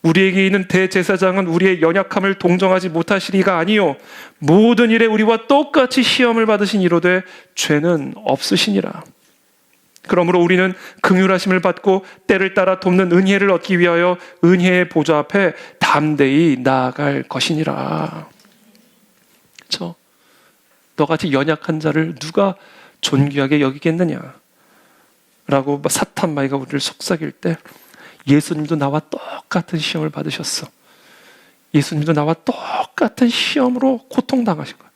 우리에게 있는 대제사장은 우리의 연약함을 동정하지 못하시리가 아니요 모든 일에 우리와 똑같이 시험을 받으신 이로되 죄는 없으시니라. 그러므로 우리는 긍휼하심을 받고 때를 따라 돕는 은혜를 얻기 위하여 은혜의 보좌 앞에 담대히 나아갈 것이니라. 그렇죠? 너같이 연약한 자를 누가 존귀하게 여기겠느냐 라고 사탄 마귀가 우리를 속삭일 때, 예수님도 나와 똑같은 시험을 받으셨어. 예수님도 나와 똑같은 시험으로 고통당하신 거예요.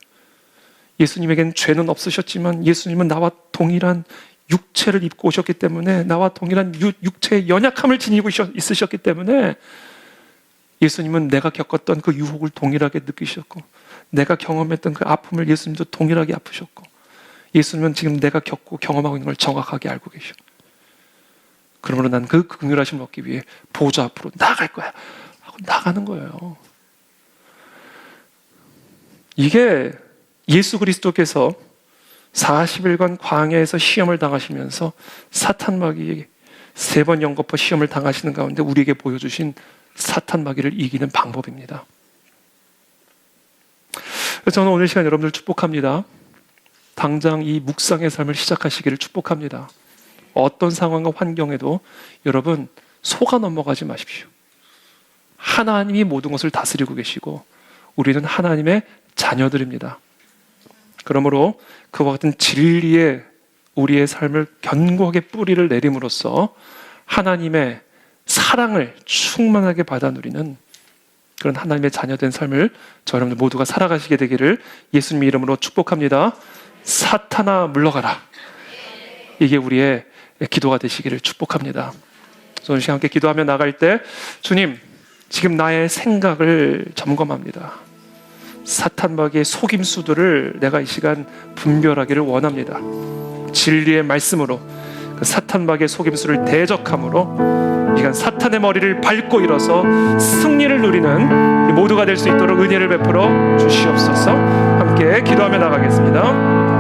예수님에게는 죄는 없으셨지만 예수님은 나와 동일한 육체를 입고 오셨기 때문에, 나와 동일한 육체의 연약함을 지니고 있으셨기 때문에 예수님은 내가 겪었던 그 유혹을 동일하게 느끼셨고, 내가 경험했던 그 아픔을 예수님도 동일하게 아프셨고, 예수님은 지금 내가 겪고 경험하고 있는 걸 정확하게 알고 계셔. 그러므로 난 그 긍휼하심을 얻기 위해 보좌 앞으로 나아갈 거야 하고 나가는 거예요. 이게 예수 그리스도께서 40일간 광야에서 시험을 당하시면서 사탄 마귀에게 3번 연거푸 시험을 당하시는 가운데 우리에게 보여주신 사탄 마귀를 이기는 방법입니다. 저는 오늘 시간 여러분들 축복합니다. 당장 이 묵상의 삶을 시작하시기를 축복합니다. 어떤 상황과 환경에도 여러분 속아 넘어가지 마십시오. 하나님이 모든 것을 다스리고 계시고 우리는 하나님의 자녀들입니다. 그러므로 그와 같은 진리에 우리의 삶을 견고하게 뿌리를 내림으로써 하나님의 사랑을 충만하게 받아 누리는 그런 하나님의 자녀된 삶을 저 여러분들 모두가 살아가시게 되기를 예수님의 이름으로 축복합니다. 사탄아 물러가라. 이게 우리의 기도가 되시기를 축복합니다. 오늘 시간 함께 기도하며 나갈 때, 주님, 지금 나의 생각을 점검합니다. 사탄 마귀의 속임수들을 내가 이 시간 분별하기를 원합니다. 진리의 말씀으로 그 사탄 마귀의 속임수를 대적함으로 이 시간 사탄의 머리를 밟고 일어서 승리를 누리는 모두가 될 수 있도록 은혜를 베풀어 주시옵소서. 함께 기도하며 나가겠습니다.